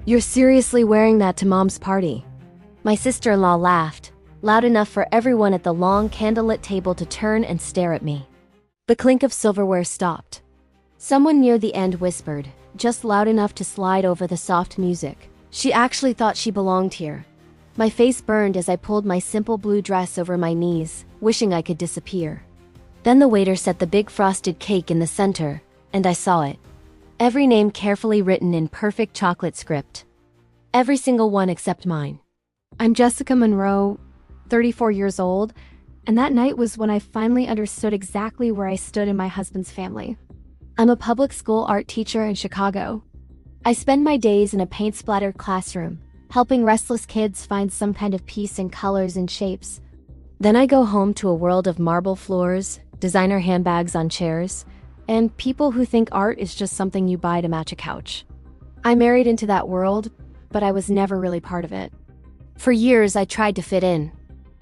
You're seriously wearing that to Mom's party? My sister-in-law laughed, loud enough for everyone at the long candlelit table to turn and stare at me. The clink of silverware stopped. Someone near the end whispered, just loud enough to slide over the soft music. She actually thought she belonged here. My face burned as I pulled my simple blue dress over my knees, wishing I could disappear. Then the waiter set the big frosted cake in the center, and I saw it. Every name carefully written in perfect chocolate script. Every single one except mine. I'm Jessica Monroe, 34 years old, and that night was when I finally understood exactly where I stood in my husband's family. I'm a public school art teacher in Chicago. I spend my days in a paint-splattered classroom, helping restless kids find some kind of peace in colors and shapes. Then I go home to a world of marble floors, designer handbags on chairs, and people who think art is just something you buy to match a couch. I married into that world, but I was never really part of it. For years, I tried to fit in.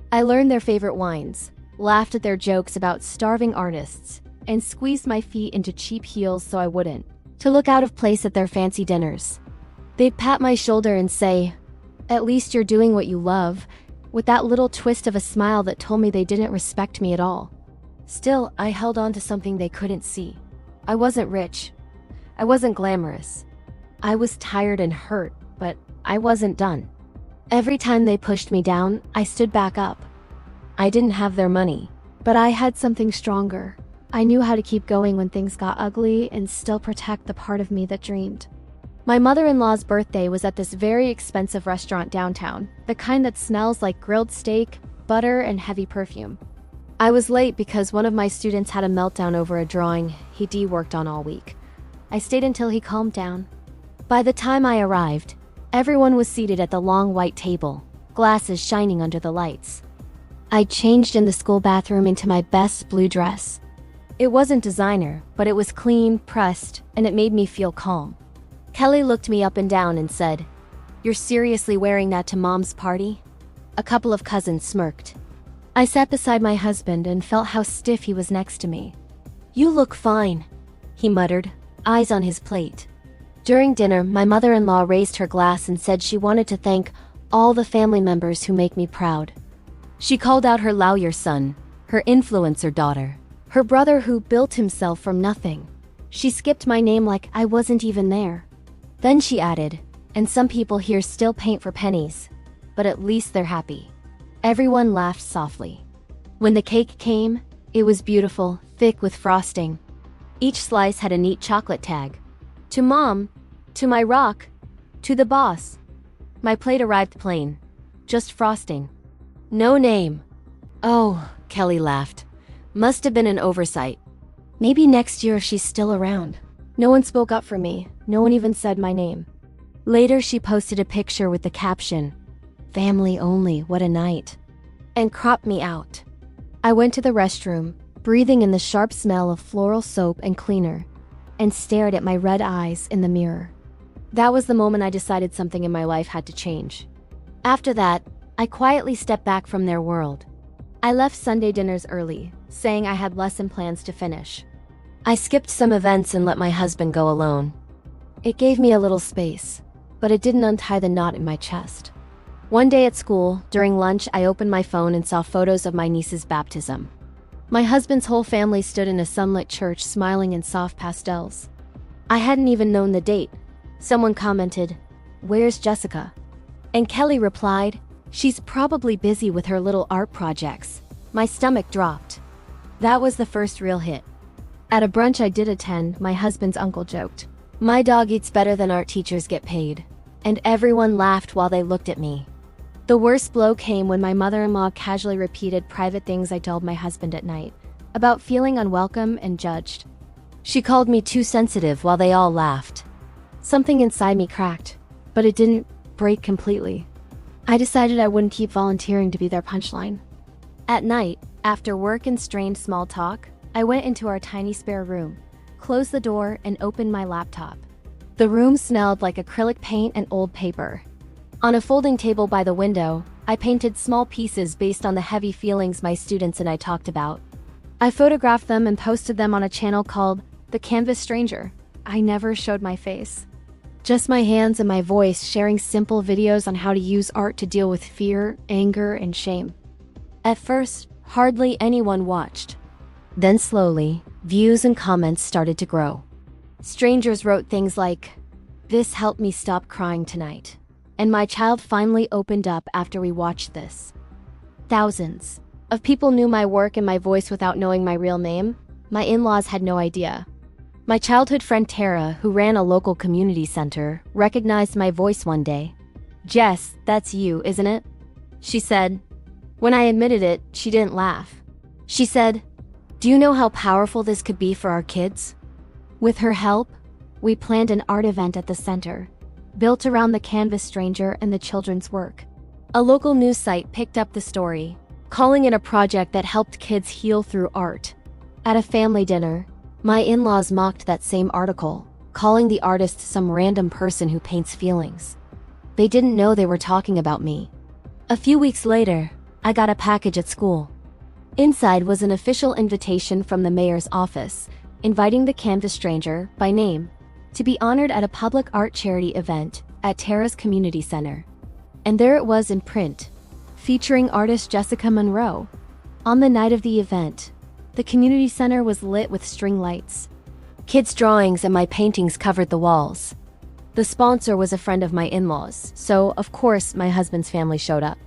I learned their favorite wines, laughed at their jokes about starving artists, and squeezed my feet into cheap heels so I wouldn't, to look out of place at their fancy dinners. They'd pat my shoulder and say, "At least you're doing what you love," with that little twist of a smile that told me they didn't respect me at all. Still, I held on to something they couldn't see. I wasn't rich. I wasn't glamorous. I was tired and hurt, but I wasn't done. Every time they pushed me down, I stood back up. I didn't have their money, but I had something stronger. I knew how to keep going when things got ugly and still protect the part of me that dreamed. My mother-in-law's birthday was at this very expensive restaurant downtown, the kind that smells like grilled steak, butter, and heavy perfume. I was late because one of my students had a meltdown over a drawing he'd worked on all week. I stayed until he calmed down. By the time I arrived, everyone was seated at the long white table, glasses shining under the lights. I changed in the school bathroom into my best blue dress. It wasn't designer, but it was clean, pressed, and it made me feel calm. Kelly looked me up and down and said, "You're seriously wearing that to Mom's party?" A couple of cousins smirked. I sat beside my husband and felt how stiff he was next to me. "You look fine," he muttered, eyes on his plate. During dinner, my mother-in-law raised her glass and said she wanted to thank all the family members who make me proud. She called out her lawyer son, her influencer daughter, her brother who built himself from nothing. She skipped my name like I wasn't even there. Then she added, "And some people here still paint for pennies, but at least they're happy." Everyone laughed softly. When the cake came, it was beautiful, thick with frosting. Each slice had a neat chocolate tag. To Mom, to my rock, to the boss. My plate arrived plain, just frosting. No name. "Oh," Kelly laughed. "Must have been an oversight. Maybe next year if she's still around." No one spoke up for me. No one even said my name. Later, she posted a picture with the caption, "Family only, what a night," and cropped me out. I went to the restroom, breathing in the sharp smell of floral soap and cleaner, and stared at my red eyes in the mirror. That was the moment I decided something in my life had to change. After that, I quietly stepped back from their world. I left Sunday dinners early, saying I had lesson plans to finish. I skipped some events and let my husband go alone. It gave me a little space, but it didn't untie the knot in my chest. One day at school, during lunch, I opened my phone and saw photos of my niece's baptism. My husband's whole family stood in a sunlit church smiling in soft pastels. I hadn't even known the date. Someone commented, "Where's Jessica?" And Kelly replied, "She's probably busy with her little art projects." My stomach dropped. That was the first real hit. At a brunch I did attend, my husband's uncle joked, "My dog eats better than art teachers get paid." And everyone laughed while they looked at me. The worst blow came when my mother-in-law casually repeated private things I told my husband at night, about feeling unwelcome and judged. She called me too sensitive while they all laughed. Something inside me cracked, but it didn't break completely. I decided I wouldn't keep volunteering to be their punchline. At night, after work and strained small talk, I went into our tiny spare room, closed the door, and opened my laptop. The room smelled like acrylic paint and old paper. On a folding table by the window, I painted small pieces based on the heavy feelings my students and I talked about. I photographed them and posted them on a channel called The Canvas Stranger. I never showed my face. Just my hands and my voice sharing simple videos on how to use art to deal with fear, anger, and shame. At first, hardly anyone watched. Then slowly, views and comments started to grow. Strangers wrote things like, "This helped me stop crying tonight," and "My child finally opened up after we watched this." Thousands of people knew my work and my voice without knowing my real name. My in-laws had no idea. My childhood friend Tara, who ran a local community center, recognized my voice one day. "Jess, that's you, isn't it?" she said. When I admitted it, she didn't laugh. She said, "Do you know how powerful this could be for our kids?" With her help, we planned an art event at the center, built around the canvas stranger and the children's work. A local news site picked up the story, calling it a project that helped kids heal through art. At a family dinner, my in-laws mocked that same article, calling the artist some random person who paints feelings. They didn't know they were talking about me. A few weeks later, I got a package at school. Inside was an official invitation from the mayor's office, inviting the canvas stranger, by name, to be honored at a public art charity event at Tara's community center. And there it was in print, featuring artist Jessica Monroe. On the night of the event, the community center was lit with string lights. Kids' drawings and my paintings covered the walls. The sponsor was a friend of my in-laws, so of course my husband's family showed up.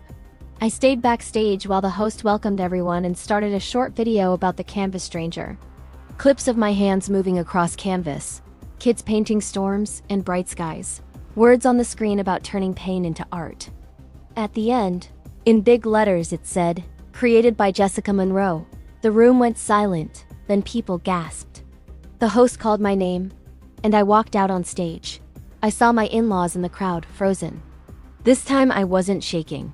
I stayed backstage while the host welcomed everyone and started a short video about the canvas stranger. Clips of my hands moving across canvas, kids painting storms and bright skies, words on the screen about turning pain into art. At the end, in big letters it said, "Created by Jessica Monroe." The room went silent, then people gasped. The host called my name, and I walked out on stage. I saw my in-laws in the crowd, frozen. This time I wasn't shaking.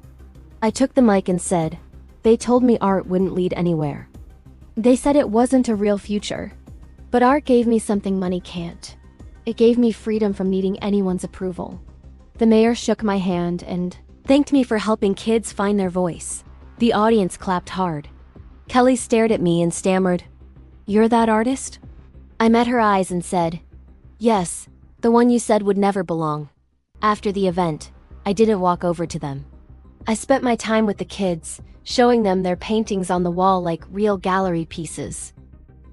I took the mic and said, "They told me art wouldn't lead anywhere. They said it wasn't a real future. But art gave me something money can't. It gave me freedom from needing anyone's approval." The mayor shook my hand and thanked me for helping kids find their voice. The audience clapped hard. Kelly stared at me and stammered, "You're that artist?" I met her eyes and said, "Yes, the one you said would never belong." After the event, I didn't walk over to them. I spent my time with the kids, showing them their paintings on the wall like real gallery pieces.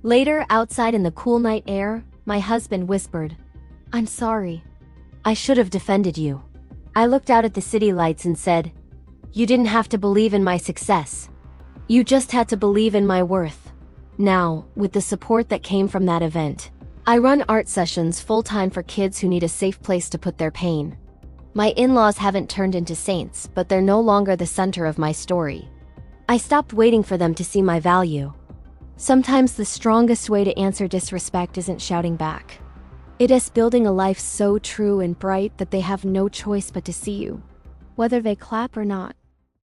Later, outside in the cool night air, my husband whispered, "I'm sorry. I should have defended you." I looked out at the city lights and said, "You didn't have to believe in my success. You just had to believe in my worth." Now, with the support that came from that event, I run art sessions full-time for kids who need a safe place to put their pain. My in-laws haven't turned into saints, but they're no longer the center of my story. I stopped waiting for them to see my value. Sometimes the strongest way to answer disrespect isn't shouting back. It is building a life so true and bright that they have no choice but to see you, whether they clap or not.